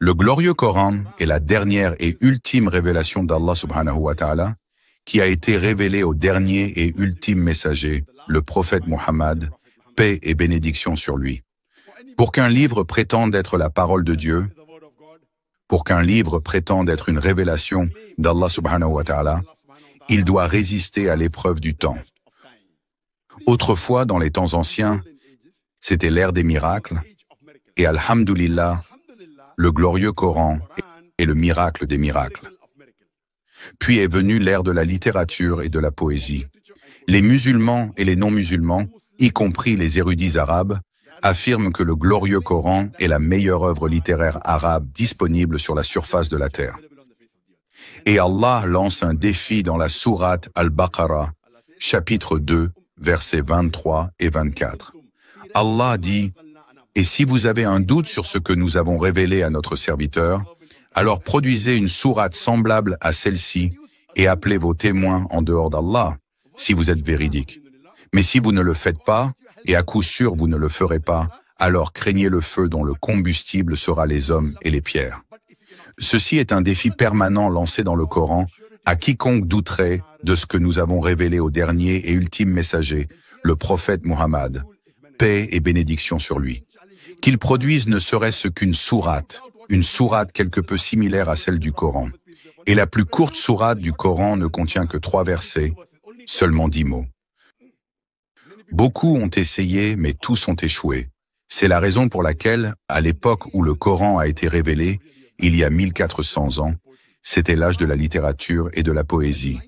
Le glorieux Coran est la dernière et ultime révélation d'Allah subhanahu wa ta'ala, qui a été révélée au dernier et ultime messager, le prophète Muhammad, paix et bénédiction sur lui. Pour qu'un livre prétende être la parole de Dieu, pour qu'un livre prétende être une révélation d'Allah subhanahu wa ta'ala, il doit résister à l'épreuve du temps. Autrefois, dans les temps anciens, c'était l'ère des miracles, et alhamdulillah, le glorieux Coran est le miracle des miracles. Puis est venue l'ère de la littérature et de la poésie. Les musulmans et les non-musulmans, y compris les érudits arabes, affirment que le glorieux Coran est la meilleure œuvre littéraire arabe disponible sur la surface de la terre. Et Allah lance un défi dans la sourate Al-Baqarah, chapitre 2, versets 23 et 24. Allah dit « Et si vous avez un doute sur ce que nous avons révélé à notre serviteur, alors produisez une sourate semblable à celle-ci et appelez vos témoins en dehors d'Allah, si vous êtes véridiques. Mais si vous ne le faites pas, et à coup sûr vous ne le ferez pas, alors craignez le feu dont le combustible sera les hommes et les pierres. » Ceci est un défi permanent lancé dans le Coran à quiconque douterait de ce que nous avons révélé au dernier et ultime messager, le prophète Muhammad, paix et bénédiction sur lui. Qu'il produise ne serait-ce qu'une sourate quelque peu similaire à celle du Coran. Et la plus courte sourate du Coran ne contient que 3 versets, seulement 10 mots. Beaucoup ont essayé, mais tous ont échoué. C'est la raison pour laquelle, à l'époque où le Coran a été révélé, il y a 1400 ans, c'était l'âge de la littérature et de la poésie.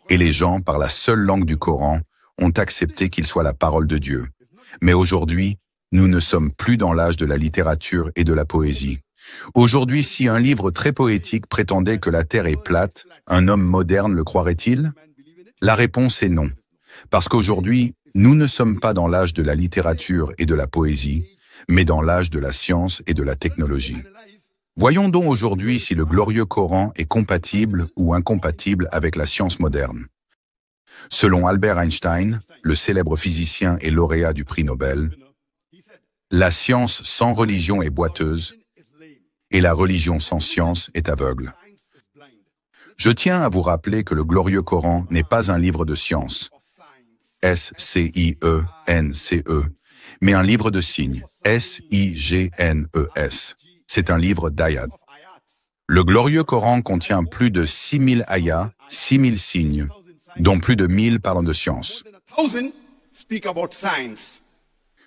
Et les gens, par la seule langue du Coran, ont accepté qu'il soit la parole de Dieu. Mais aujourd'hui, nous ne sommes plus dans l'âge de la littérature et de la poésie. Aujourd'hui, si un livre très poétique prétendait que la Terre est plate, un homme moderne le croirait-il? La réponse est non. Parce qu'aujourd'hui, nous ne sommes pas dans l'âge de la littérature et de la poésie, mais dans l'âge de la science et de la technologie. Voyons donc aujourd'hui si le glorieux Coran est compatible ou incompatible avec la science moderne. Selon Albert Einstein, le célèbre physicien et lauréat du prix Nobel, la science sans religion est boiteuse et la religion sans science est aveugle. Je tiens à vous rappeler que le glorieux Coran n'est pas un livre de science, S-C-I-E-N-C-E, mais un livre de signes, S-I-G-N-E-S. C'est un livre d'ayat. Le glorieux Coran contient plus de 6000 ayats, 6000 signes, dont plus de 1000 parlant de science.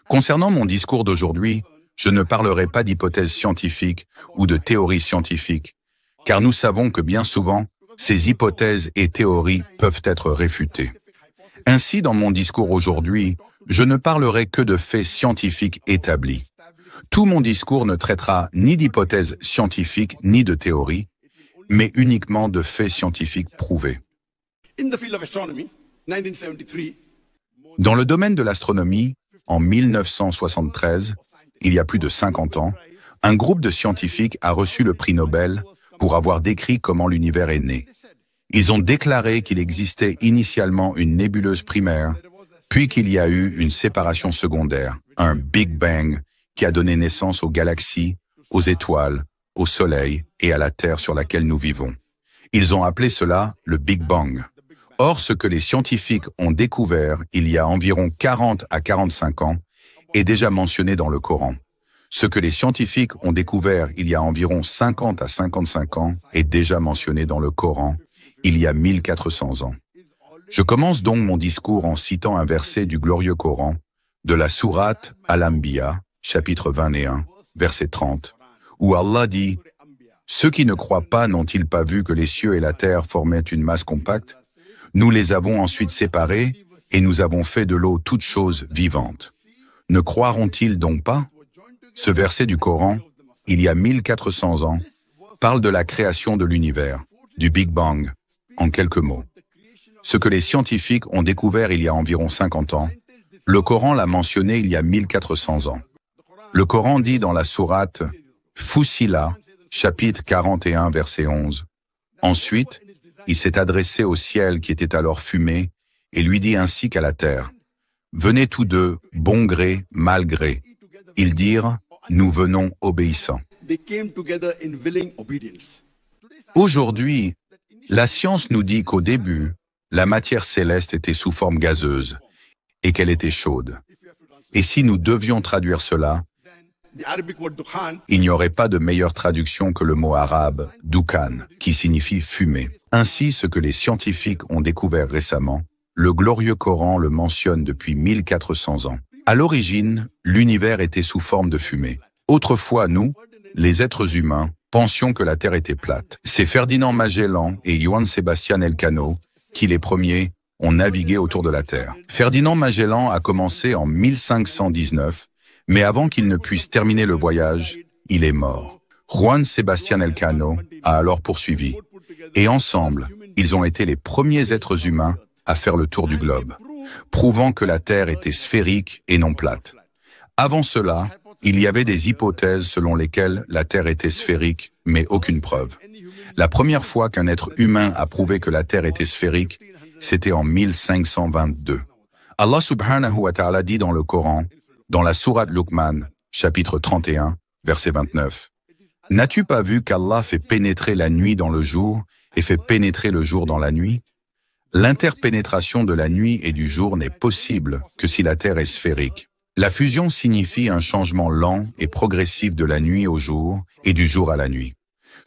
Concernant mon discours d'aujourd'hui, je ne parlerai pas d'hypothèses scientifiques ou de théories scientifiques, car nous savons que bien souvent, ces hypothèses et théories peuvent être réfutées. Ainsi, dans mon discours aujourd'hui, je ne parlerai que de faits scientifiques établis. Tout mon discours ne traitera ni d'hypothèses scientifiques ni de théories, mais uniquement de faits scientifiques prouvés. Dans le domaine de l'astronomie, en 1973, il y a plus de 50 ans, un groupe de scientifiques a reçu le prix Nobel pour avoir décrit comment l'univers est né. Ils ont déclaré qu'il existait initialement une nébuleuse primaire, puis qu'il y a eu une séparation secondaire, un Big Bang, qui a donné naissance aux galaxies, aux étoiles, au Soleil et à la Terre sur laquelle nous vivons. Ils ont appelé cela le Big Bang. Or, ce que les scientifiques ont découvert il y a environ 40 à 45 ans est déjà mentionné dans le Coran. Ce que les scientifiques ont découvert il y a environ 50 à 55 ans est déjà mentionné dans le Coran il y a 1400 ans. Je commence donc mon discours en citant un verset du glorieux Coran, de la sourate Al-Anbiya, chapitre 21, verset 30, où Allah dit « Ceux qui ne croient pas n'ont-ils pas vu que les cieux et la terre formaient une masse compacte? Nous les avons ensuite séparés et nous avons fait de l'eau toutes choses vivantes. Ne croiront-ils donc pas ?» Ce verset du Coran, il y a 1400 ans, parle de la création de l'univers, du Big Bang, en quelques mots. Ce que les scientifiques ont découvert il y a environ 50 ans, le Coran l'a mentionné il y a 1400 ans. Le Coran dit dans la sourate Fussila, chapitre 41, verset 11. Ensuite, il s'est adressé au ciel qui était alors fumé et lui dit ainsi qu'à la terre, « Venez tous deux, bon gré, mal gré. » Ils dirent, « Nous venons obéissants. » Aujourd'hui, la science nous dit qu'au début, la matière céleste était sous forme gazeuse et qu'elle était chaude. Et si nous devions traduire cela, il n'y aurait pas de meilleure traduction que le mot arabe « dukhan » qui signifie « fumée ». Ainsi, ce que les scientifiques ont découvert récemment, le glorieux Coran le mentionne depuis 1400 ans. À l'origine, l'univers était sous forme de fumée. Autrefois, nous, les êtres humains, pensions que la Terre était plate. C'est Ferdinand Magellan et Juan Sebastián Elcano qui, les premiers, ont navigué autour de la Terre. Ferdinand Magellan a commencé en 1519, mais avant qu'il ne puisse terminer le voyage, il est mort. Juan Sebastián Elcano a alors poursuivi, et ensemble, ils ont été les premiers êtres humains à faire le tour du globe, prouvant que la Terre était sphérique et non plate. Avant cela, il y avait des hypothèses selon lesquelles la Terre était sphérique, mais aucune preuve. La première fois qu'un être humain a prouvé que la Terre était sphérique, c'était en 1522. Allah subhanahu wa ta'ala dit dans le Coran, dans la sourate Luqman, chapitre 31, verset 29, « N'as-tu pas vu qu'Allah fait pénétrer la nuit dans le jour et fait pénétrer le jour dans la nuit? L'interpénétration de la nuit et du jour n'est possible que si la Terre est sphérique. La fusion signifie un changement lent et progressif de la nuit au jour et du jour à la nuit.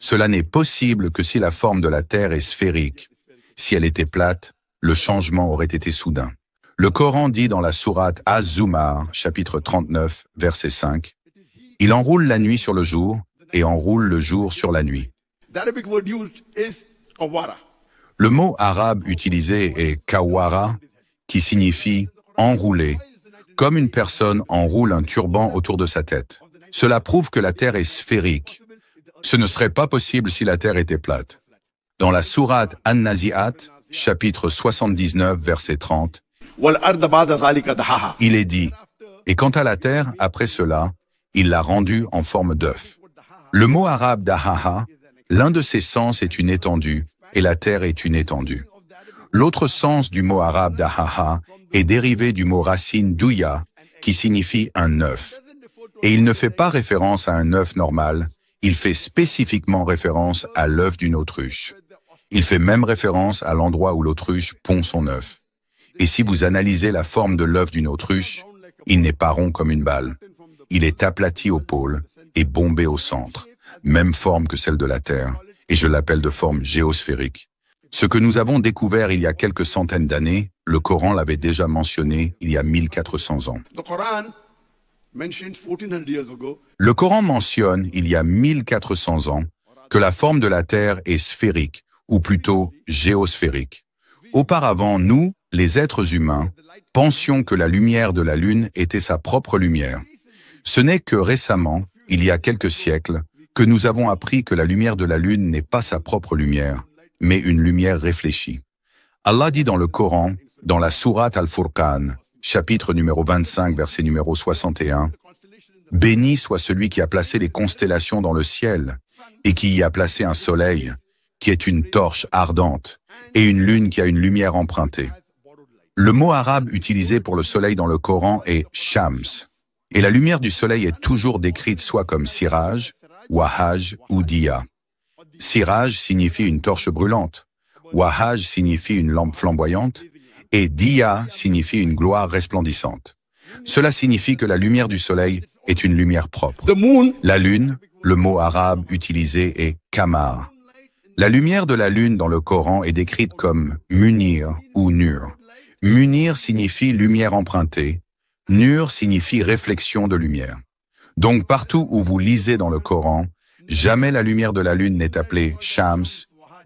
Cela n'est possible que si la forme de la Terre est sphérique. Si elle était plate, le changement aurait été soudain. Le Coran dit dans la sourate Az-Zumar, chapitre 39, verset 5, « Il enroule la nuit sur le jour et enroule le jour sur la nuit. » Le mot arabe utilisé est « kawara » qui signifie « enrouler », comme une personne enroule un turban autour de sa tête. Cela prouve que la Terre est sphérique. Ce ne serait pas possible si la Terre était plate. Dans la sourate An-Nazi'at, chapitre 79, verset 30, il est dit, « Et quant à la Terre, après cela, il l'a rendue en forme d'œuf. » Le mot arabe dahaha, l'un de ses sens est une étendue, et la Terre est une étendue. L'autre sens du mot arabe dahaha est dérivé du mot racine douya, qui signifie un œuf. Et il ne fait pas référence à un œuf normal, il fait spécifiquement référence à l'œuf d'une autruche. Il fait même référence à l'endroit où l'autruche pond son œuf. Et si vous analysez la forme de l'œuf d'une autruche, il n'est pas rond comme une balle. Il est aplati au pôle et bombé au centre, même forme que celle de la Terre, et je l'appelle de forme géosphérique. Ce que nous avons découvert il y a quelques centaines d'années, le Coran l'avait déjà mentionné il y a 1400 ans. Le Coran mentionne, il y a 1400 ans, que la forme de la Terre est sphérique, ou plutôt géosphérique. Auparavant, nous, les êtres humains, pensions que la lumière de la Lune était sa propre lumière. Ce n'est que récemment, il y a quelques siècles, que nous avons appris que la lumière de la Lune n'est pas sa propre lumière, mais une lumière réfléchie. Allah dit dans le Coran, dans la sourate Al-Furqan, chapitre numéro 25, verset numéro 61, « Béni soit celui qui a placé les constellations dans le ciel et qui y a placé un soleil, qui est une torche ardente, et une lune qui a une lumière empruntée. » Le mot arabe utilisé pour le soleil dans le Coran est « shams », et la lumière du soleil est toujours décrite soit comme siraj, wahaj ou diya. Siraj signifie une torche brûlante, wahaj signifie une lampe flamboyante, et diya signifie une gloire resplendissante. Cela signifie que la lumière du soleil est une lumière propre. La lune, le mot arabe utilisé est kamar. La lumière de la lune dans le Coran est décrite comme munir ou nur. Munir signifie lumière empruntée, nur signifie réflexion de lumière. Donc partout où vous lisez dans le Coran, jamais la lumière de la lune n'est appelée shams,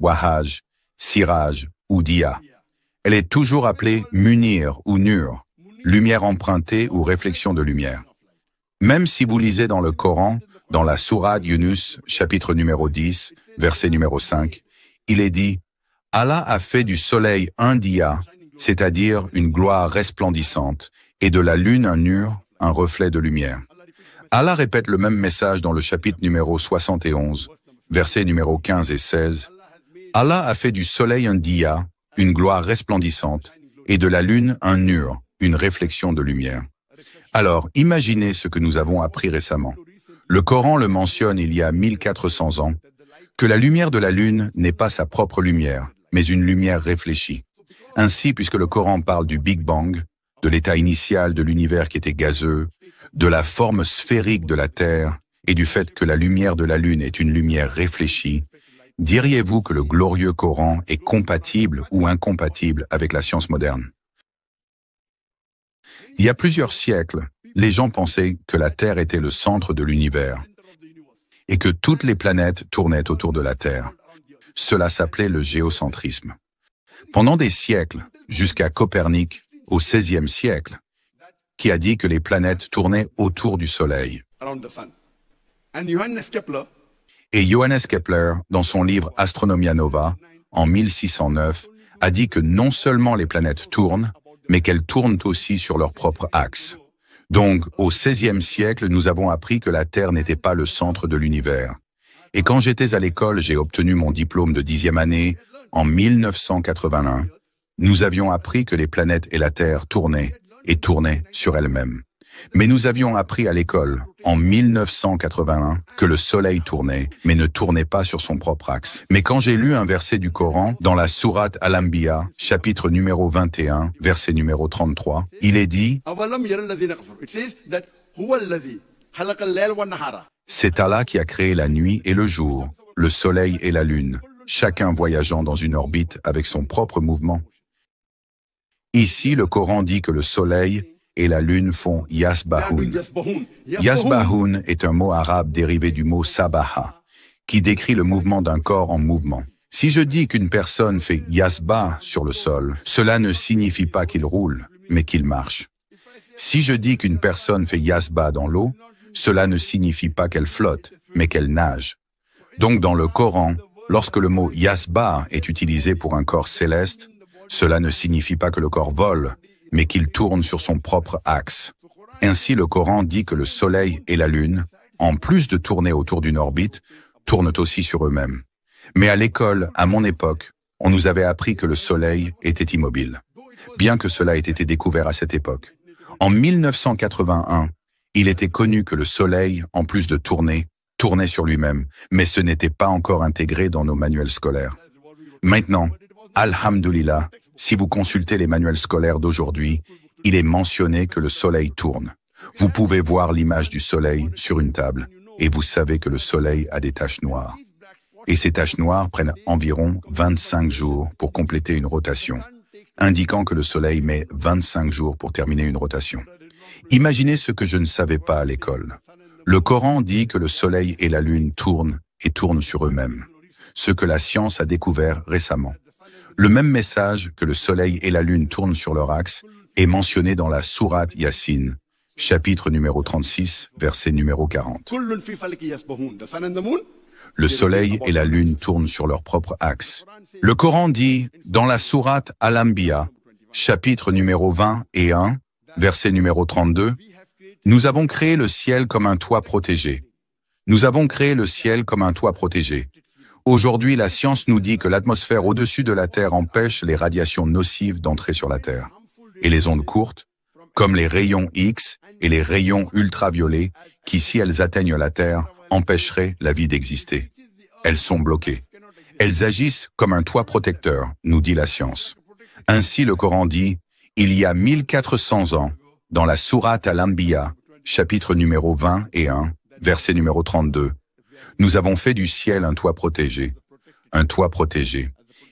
wahaj, siraj ou diya. Elle est toujours appelée munir ou nur, lumière empruntée ou réflexion de lumière. Même si vous lisez dans le Coran, dans la sourate Yunus, chapitre numéro 10, verset numéro 5, il est dit « Allah a fait du soleil un diya, c'est-à-dire une gloire resplendissante, et de la lune un nur, un reflet de lumière. » Allah répète le même message dans le chapitre numéro 71, versets numéro 15 et 16. « Allah a fait du soleil un diya, une gloire resplendissante, et de la lune un nur, une réflexion de lumière. » Alors, imaginez ce que nous avons appris récemment. Le Coran le mentionne il y a 1400 ans, que la lumière de la lune n'est pas sa propre lumière, mais une lumière réfléchie. Ainsi, puisque le Coran parle du Big Bang, de l'état initial de l'univers qui était gazeux, de la forme sphérique de la Terre et du fait que la lumière de la lune est une lumière réfléchie, diriez-vous que le glorieux Coran est compatible ou incompatible avec la science moderne? Il y a plusieurs siècles, les gens pensaient que la Terre était le centre de l'univers et que toutes les planètes tournaient autour de la Terre. Cela s'appelait le géocentrisme. Pendant des siècles, jusqu'à Copernic, au XVIe siècle, qui a dit que les planètes tournaient autour du Soleil. Et Johannes Kepler, dans son livre Astronomia Nova, en 1609, a dit que non seulement les planètes tournent, mais qu'elles tournent aussi sur leur propre axe. Donc, au XVIe siècle, nous avons appris que la Terre n'était pas le centre de l'univers. Et quand j'étais à l'école, j'ai obtenu mon diplôme de 10e année, en 1981, nous avions appris que les planètes et la Terre tournaient et tournaient sur elles-mêmes. Mais nous avions appris à l'école, en 1981, que le Soleil tournait, mais ne tournait pas sur son propre axe. Mais quand j'ai lu un verset du Coran, dans la sourate Al-Anbiya, chapitre numéro 21, verset numéro 33, il est dit « C'est Allah qui a créé la nuit et le jour, le Soleil et la Lune, chacun voyageant dans une orbite avec son propre mouvement. » Ici, le Coran dit que le Soleil et la Lune font Yasbahoun. Yasbahoun est un mot arabe dérivé du mot Sabaha, qui décrit le mouvement d'un corps en mouvement. Si je dis qu'une personne fait Yasba sur le sol, cela ne signifie pas qu'il roule, mais qu'il marche. Si je dis qu'une personne fait Yasba dans l'eau, cela ne signifie pas qu'elle flotte, mais qu'elle nage. Donc dans le Coran, lorsque le mot Yasba est utilisé pour un corps céleste, cela ne signifie pas que le corps vole, mais qu'il tourne sur son propre axe. Ainsi, le Coran dit que le Soleil et la Lune, en plus de tourner autour d'une orbite, tournent aussi sur eux-mêmes. Mais à l'école, à mon époque, on nous avait appris que le Soleil était immobile, bien que cela ait été découvert à cette époque. En 1981, il était connu que le Soleil, en plus de tourner, tournait sur lui-même, mais ce n'était pas encore intégré dans nos manuels scolaires. Maintenant, alhamdoulilah, si vous consultez les manuels scolaires d'aujourd'hui, il est mentionné que le Soleil tourne. Vous pouvez voir l'image du Soleil sur une table et vous savez que le Soleil a des taches noires. Et ces taches noires prennent environ 25 jours pour compléter une rotation, indiquant que le Soleil met 25 jours pour terminer une rotation. Imaginez ce que je ne savais pas à l'école. Le Coran dit que le Soleil et la Lune tournent et tournent sur eux-mêmes, ce que la science a découvert récemment. Le même message que le Soleil et la Lune tournent sur leur axe est mentionné dans la sourate Yassine, chapitre numéro 36, verset numéro 40. Le Soleil et la Lune tournent sur leur propre axe. Le Coran dit, dans la sourate Al-Anbiya, chapitre numéro 20 et 1, verset numéro 32, « Nous avons créé le ciel comme un toit protégé. Nous avons créé le ciel comme un toit protégé. Aujourd'hui, la science nous dit que l'atmosphère au-dessus de la Terre empêche les radiations nocives d'entrer sur la Terre. Et les ondes courtes, comme les rayons X et les rayons ultraviolets, qui, si elles atteignent la Terre, empêcheraient la vie d'exister. Elles sont bloquées. Elles agissent comme un toit protecteur, nous dit la science. Ainsi, le Coran dit, il y a 1400 ans, dans la sourate Al-Anbiya, chapitre numéro 20 et 1, verset numéro 32, nous avons fait du ciel un toit protégé. Un toit protégé.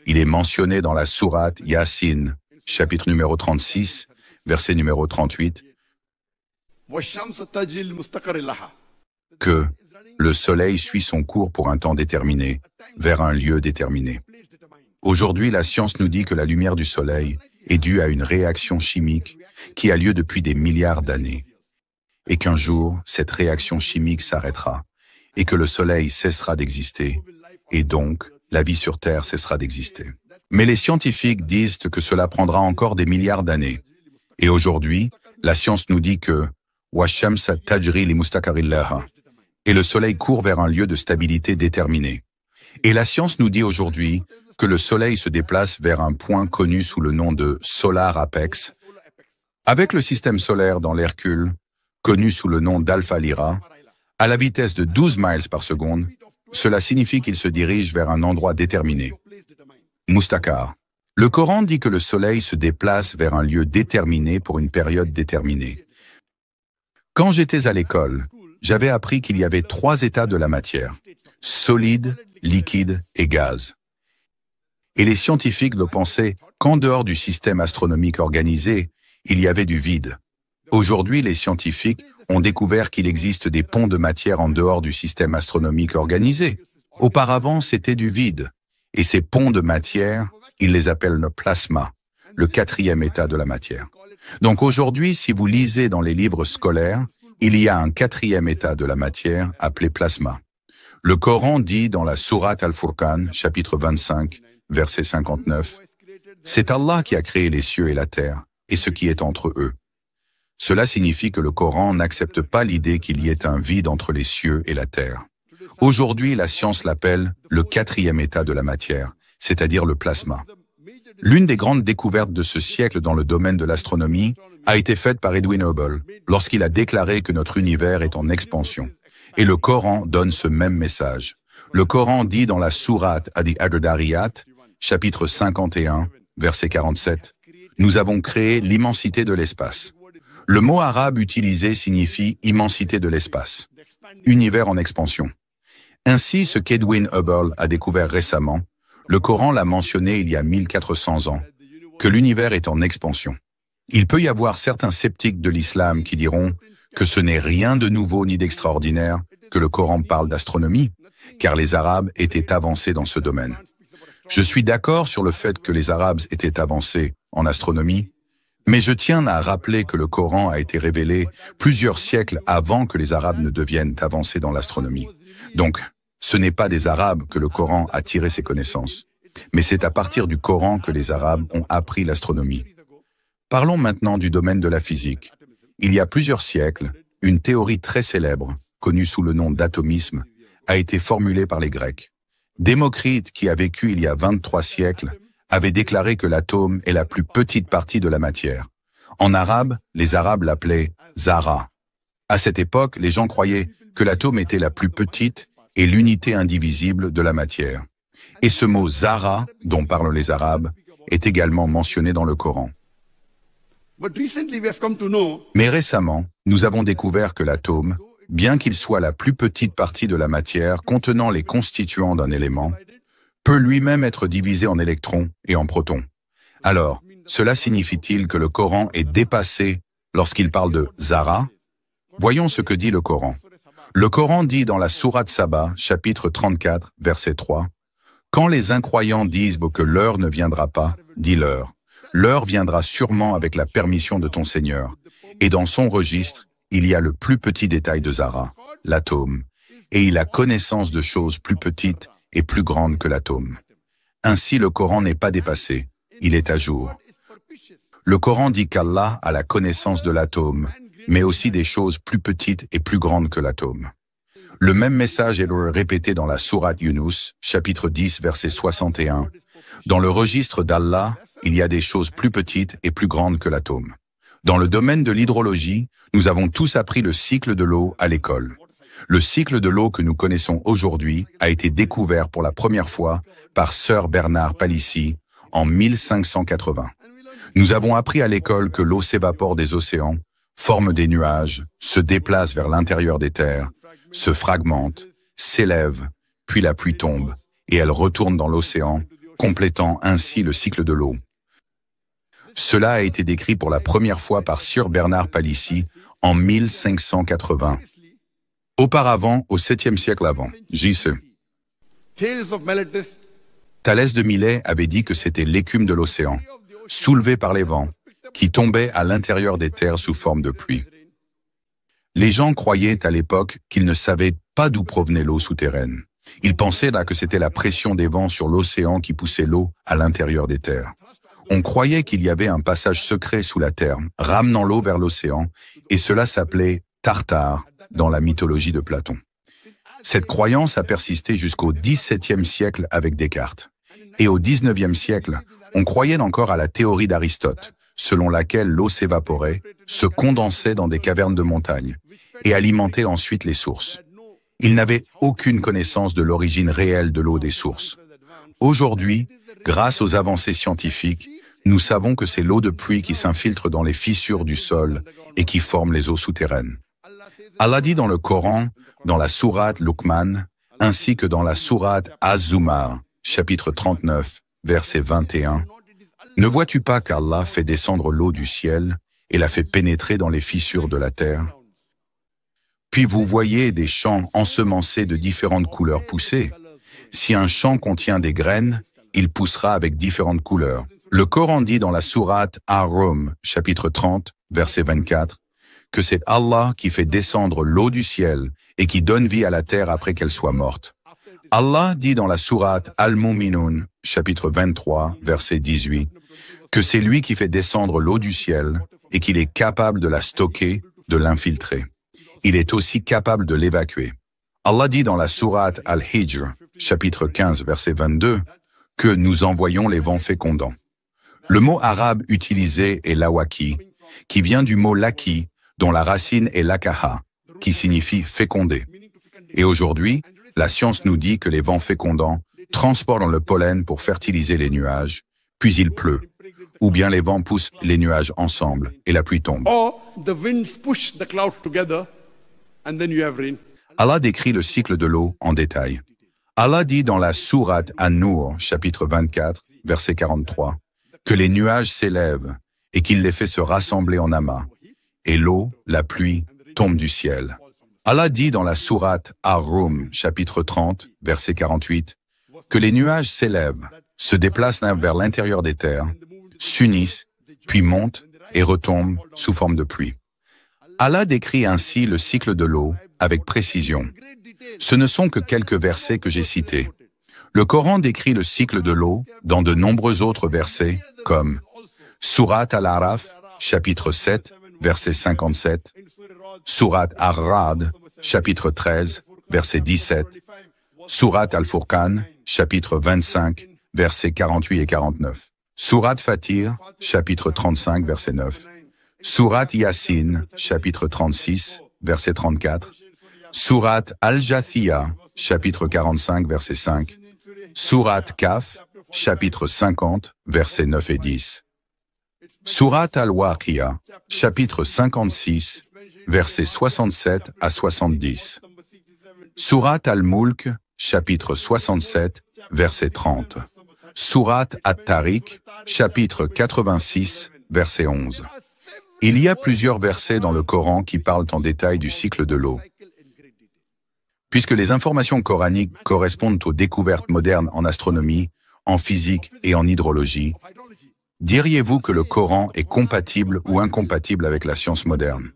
Il est mentionné dans la sourate Yassine, chapitre numéro 36, verset numéro 38, que le soleil suit son cours pour un temps déterminé, vers un lieu déterminé. Aujourd'hui, la science nous dit que la lumière du soleil est due à une réaction chimique qui a lieu depuis des milliards d'années, et qu'un jour, cette réaction chimique s'arrêtera, et que le soleil cessera d'exister, et donc la vie sur Terre cessera d'exister. Mais les scientifiques disent que cela prendra encore des milliards d'années. Et aujourd'hui, la science nous dit que وَالشَّمْسَ تَجْرِي لِمُسْتَقَرٍ لَهَا, et le soleil court vers un lieu de stabilité déterminé. Et la science nous dit aujourd'hui que le soleil se déplace vers un point connu sous le nom de Solar Apex, avec le système solaire dans l'Hercule, connu sous le nom d'Alpha Lyrae, À la vitesse de 12 miles par seconde, cela signifie qu'il se dirige vers un endroit déterminé. Mustaqar. Le Coran dit que le soleil se déplace vers un lieu déterminé pour une période déterminée. Quand j'étais à l'école, j'avais appris qu'il y avait 3 états de la matière: solide, liquide et gaz. Et les scientifiques le pensaient qu'en dehors du système astronomique organisé, il y avait du vide. Aujourd'hui, les scientifiques ont découvert qu'il existe des ponts de matière en dehors du système astronomique organisé. Auparavant, c'était du vide. Et ces ponts de matière, ils les appellent le plasma, le 4e état de la matière. Donc aujourd'hui, si vous lisez dans les livres scolaires, il y a un 4e état de la matière appelé plasma. Le Coran dit dans la sourate Al-Furqan, chapitre 25, verset 59, « C'est Allah qui a créé les cieux et la terre, et ce qui est entre eux. » Cela signifie que le Coran n'accepte pas l'idée qu'il y ait un vide entre les cieux et la terre. Aujourd'hui, la science l'appelle le 4e état de la matière, c'est-à-dire le plasma. L'une des grandes découvertes de ce siècle dans le domaine de l'astronomie a été faite par Edwin Hubble lorsqu'il a déclaré que notre univers est en expansion. Et le Coran donne ce même message. Le Coran dit dans la sourate Ad-Dariyat, chapitre 51, verset 47, « Nous avons créé l'immensité de l'espace. » Le mot arabe utilisé signifie immensité de l'espace, univers en expansion. Ainsi, ce qu'Edwin Hubble a découvert récemment, le Coran l'a mentionné il y a 1400 ans, que l'univers est en expansion. Il peut y avoir certains sceptiques de l'islam qui diront que ce n'est rien de nouveau ni d'extraordinaire que le Coran parle d'astronomie, car les Arabes étaient avancés dans ce domaine. Je suis d'accord sur le fait que les Arabes étaient avancés en astronomie, mais je tiens à rappeler que le Coran a été révélé plusieurs siècles avant que les Arabes ne deviennent avancés dans l'astronomie. Donc, ce n'est pas des Arabes que le Coran a tiré ses connaissances, mais c'est à partir du Coran que les Arabes ont appris l'astronomie. Parlons maintenant du domaine de la physique. Il y a plusieurs siècles, une théorie très célèbre, connue sous le nom d'atomisme, a été formulée par les Grecs. Démocrite, qui a vécu il y a 23 siècles, avait déclaré que l'atome est la plus petite partie de la matière. En arabe, les Arabes l'appelaient Zara. À cette époque, les gens croyaient que l'atome était la plus petite et l'unité indivisible de la matière. Et ce mot Zara, dont parlent les Arabes, est également mentionné dans le Coran. Mais récemment, nous avons découvert que l'atome, bien qu'il soit la plus petite partie de la matière contenant les constituants d'un élément, peut lui-même être divisé en électrons et en protons. Alors, cela signifie-t-il que le Coran est dépassé lorsqu'il parle de Zara? Voyons ce que dit le Coran. Le Coran dit dans la sourate Saba, chapitre 34, verset 3, « Quand les incroyants disent que l'heure ne viendra pas, dis-leur, l'heure viendra sûrement avec la permission de ton Seigneur, et dans son registre, il y a le plus petit détail de Zara, l'atome, et il a connaissance de choses plus petites et plus grandes que l'atome. Ainsi, le Coran n'est pas dépassé, il est à jour. Le Coran dit qu'Allah a la connaissance de l'atome, mais aussi des choses plus petites et plus grandes que l'atome. Le même message est répété dans la sourate Yunus, chapitre 10, verset 61. Dans le registre d'Allah, il y a des choses plus petites et plus grandes que l'atome. Dans le domaine de l'hydrologie, nous avons tous appris le cycle de l'eau à l'école. Le cycle de l'eau que nous connaissons aujourd'hui a été découvert pour la première fois par Sir Bernard Palissy en 1580. Nous avons appris à l'école que l'eau s'évapore des océans, forme des nuages, se déplace vers l'intérieur des terres, se fragmente, s'élève, puis la pluie tombe, et elle retourne dans l'océan, complétant ainsi le cycle de l'eau. Cela a été décrit pour la première fois par Sir Bernard Palissy en 1580. Auparavant, au 7e siècle avant, J.C. Thalès de Milet avait dit que c'était l'écume de l'océan, soulevée par les vents, qui tombait à l'intérieur des terres sous forme de pluie. Les gens croyaient à l'époque qu'ils ne savaient pas d'où provenait l'eau souterraine. Ils pensaient là que c'était la pression des vents sur l'océan qui poussait l'eau à l'intérieur des terres. On croyait qu'il y avait un passage secret sous la terre, ramenant l'eau vers l'océan, et cela s'appelait Tartare dans la mythologie de Platon. Cette croyance a persisté jusqu'au XVIIe siècle avec Descartes. Et au XIXe siècle, on croyait encore à la théorie d'Aristote, selon laquelle l'eau s'évaporait, se condensait dans des cavernes de montagne, et alimentaient ensuite les sources. Ils n'avaient aucune connaissance de l'origine réelle de l'eau des sources. Aujourd'hui, grâce aux avancées scientifiques, nous savons que c'est l'eau de pluie qui s'infiltre dans les fissures du sol et qui forme les eaux souterraines. Allah dit dans le Coran, dans la sourate Luqman, ainsi que dans la sourate Az-Zumar, chapitre 39, verset 21, « Ne vois-tu pas qu'Allah fait descendre l'eau du ciel et la fait pénétrer dans les fissures de la terre? Puis vous voyez des champs ensemencés de différentes couleurs pousser. Si un champ contient des graines, il poussera avec différentes couleurs. » Le Coran dit dans la sourate Ar-Rum, chapitre 30, verset 24, que c'est Allah qui fait descendre l'eau du ciel et qui donne vie à la terre après qu'elle soit morte. Allah dit dans la sourate Al-Mu'minun, chapitre 23, verset 18, que c'est lui qui fait descendre l'eau du ciel et qu'il est capable de la stocker, de l'infiltrer. Il est aussi capable de l'évacuer. Allah dit dans la sourate Al-Hijr, chapitre 15, verset 22, que nous envoyons les vents fécondants. Le mot arabe utilisé est lawaki, qui vient du mot laki, dont la racine est lakaha, qui signifie féconder. Et aujourd'hui, la science nous dit que les vents fécondants transportent le pollen pour fertiliser les nuages, puis il pleut. Ou bien les vents poussent les nuages ensemble et la pluie tombe. Allah décrit le cycle de l'eau en détail. Allah dit dans la sourate An-Nur, chapitre 24, verset 43, que les nuages s'élèvent et qu'il les fait se rassembler en amas, et l'eau, la pluie, tombe du ciel. Allah dit dans la sourate Ar-Rum, chapitre 30, verset 48, que les nuages s'élèvent, se déplacent vers l'intérieur des terres, s'unissent, puis montent et retombent sous forme de pluie. Allah décrit ainsi le cycle de l'eau avec précision. Ce ne sont que quelques versets que j'ai cités. Le Coran décrit le cycle de l'eau dans de nombreux autres versets, comme Sourate Al-Araf, chapitre 7, verset 57, Sourate Ar-Ra'd, chapitre 13, verset 17, Sourate Al-Furqan, chapitre 25, versets 48 et 49, Sourate Fatir, chapitre 35, verset 9, Sourate Yasin, chapitre 36, verset 34, Sourate Al-Jathiyah, chapitre 45, verset 5, Sourate Kaf, chapitre 50, versets 9 et 10. Sourate Al-Waqiyah, chapitre 56, versets 67 à 70. Sourate Al-Mulk, chapitre 67, verset 30. Sourate At-Tariq, chapitre 86, verset 11. Il y a plusieurs versets dans le Coran qui parlent en détail du cycle de l'eau. Puisque les informations coraniques correspondent aux découvertes modernes en astronomie, en physique et en hydrologie, diriez-vous que le Coran est compatible ou incompatible avec la science moderne?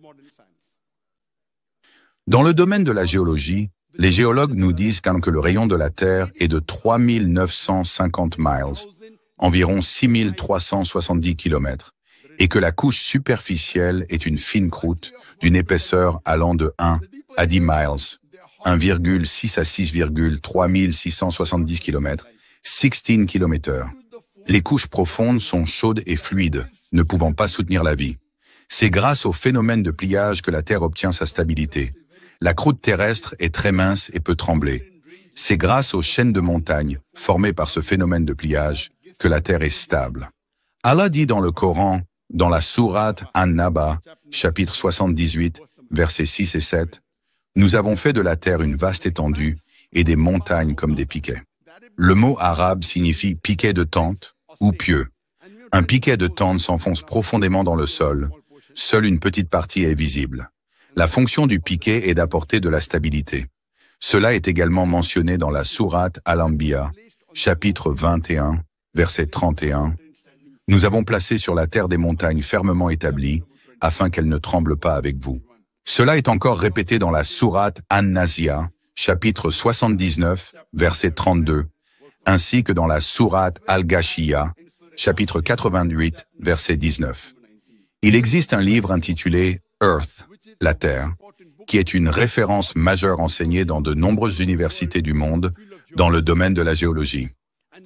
Dans le domaine de la géologie, les géologues nous disent que le rayon de la Terre est de 3950 miles, environ 6370 km, et que la couche superficielle est une fine croûte d'une épaisseur allant de 1 à 10 miles, 1,6 à 6,3670 km, 16 km/h. Les couches profondes sont chaudes et fluides, ne pouvant pas soutenir la vie. C'est grâce au phénomène de pliage que la Terre obtient sa stabilité. La croûte terrestre est très mince et peut trembler. C'est grâce aux chaînes de montagnes, formées par ce phénomène de pliage, que la Terre est stable. Allah dit dans le Coran, dans la sourate An-Naba, chapitre 78, versets 6 et 7, « Nous avons fait de la terre une vaste étendue et des montagnes comme des piquets. » Le mot arabe signifie piquet de tente ou pieu. Un piquet de tente s'enfonce profondément dans le sol. Seule une petite partie est visible. La fonction du piquet est d'apporter de la stabilité. Cela est également mentionné dans la sourate Al-Anbiya, chapitre 21, verset 31. « Nous avons placé sur la terre des montagnes fermement établies, afin qu'elles ne tremblent pas avec vous. » Cela est encore répété dans la sourate An-Nazia, chapitre 79, verset 32, ainsi que dans la sourate Al-Ghashiyah, chapitre 88, verset 19. Il existe un livre intitulé « Earth », la Terre, qui est une référence majeure enseignée dans de nombreuses universités du monde dans le domaine de la géologie.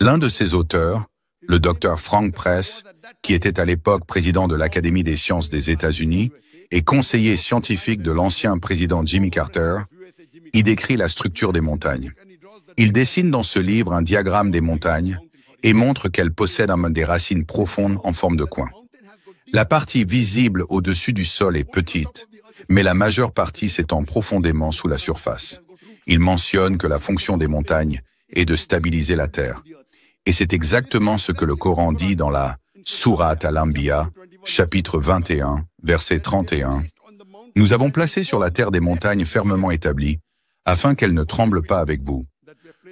L'un de ses auteurs, le docteur Frank Press, qui était à l'époque président de l'Académie des sciences des États-Unis, et conseiller scientifique de l'ancien président Jimmy Carter, y décrit la structure des montagnes. Il dessine dans ce livre un diagramme des montagnes et montre qu'elles possèdent des racines profondes en forme de coin. La partie visible au-dessus du sol est petite, mais la majeure partie s'étend profondément sous la surface. Il mentionne que la fonction des montagnes est de stabiliser la terre. Et c'est exactement ce que le Coran dit dans la Sourate Al-Anbiya, chapitre 21, verset 31. « Nous avons placé sur la terre des montagnes fermement établies, afin qu'elles ne tremblent pas avec vous. »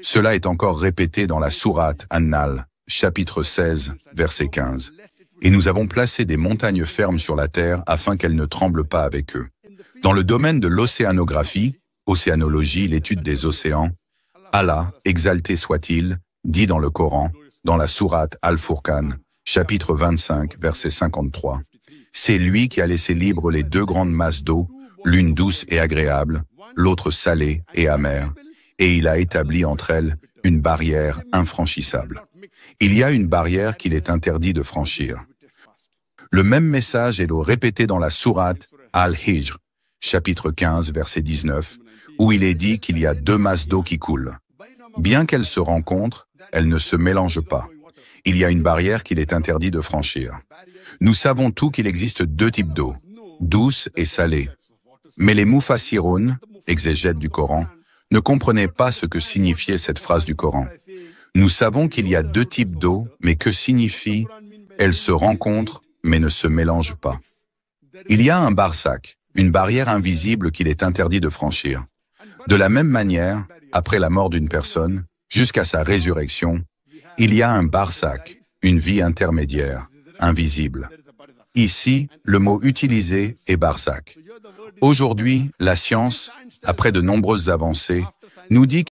Cela est encore répété dans la Sourate An-Nahl, chapitre 16, verset 15. « Et nous avons placé des montagnes fermes sur la terre afin qu'elles ne tremblent pas avec eux. » Dans le domaine de l'océanographie, océanologie, l'étude des océans, Allah, exalté soit-il, dit dans le Coran, dans la Sourate Al-Furqan, chapitre 25, verset 53, « C'est lui qui a laissé libres les deux grandes masses d'eau, l'une douce et agréable, l'autre salée et amère, et il a établi entre elles une barrière infranchissable. Il y a une barrière qu'il est interdit de franchir. » Le même message est répété dans la Sourate Al-Hijr, chapitre 15, verset 19, où il est dit qu'il y a deux masses d'eau qui coulent. Bien qu'elles se rencontrent, elles ne se mélangent pas. Il y a une barrière qu'il est interdit de franchir. Nous savons tous qu'il existe deux types d'eau, douce et salée. Mais les Mufassiroun, exégètes du Coran, ne comprenaient pas ce que signifiait cette phrase du Coran. Nous savons qu'il y a deux types d'eau, mais que signifie « elles se rencontrent, mais ne se mélangent pas ». Il y a un barsakh, une barrière invisible qu'il est interdit de franchir. De la même manière, après la mort d'une personne, jusqu'à sa résurrection, il y a un barsakh, une vie intermédiaire, invisible. Ici, le mot utilisé est barsakh. Aujourd'hui, la science, après de nombreuses avancées, nous dit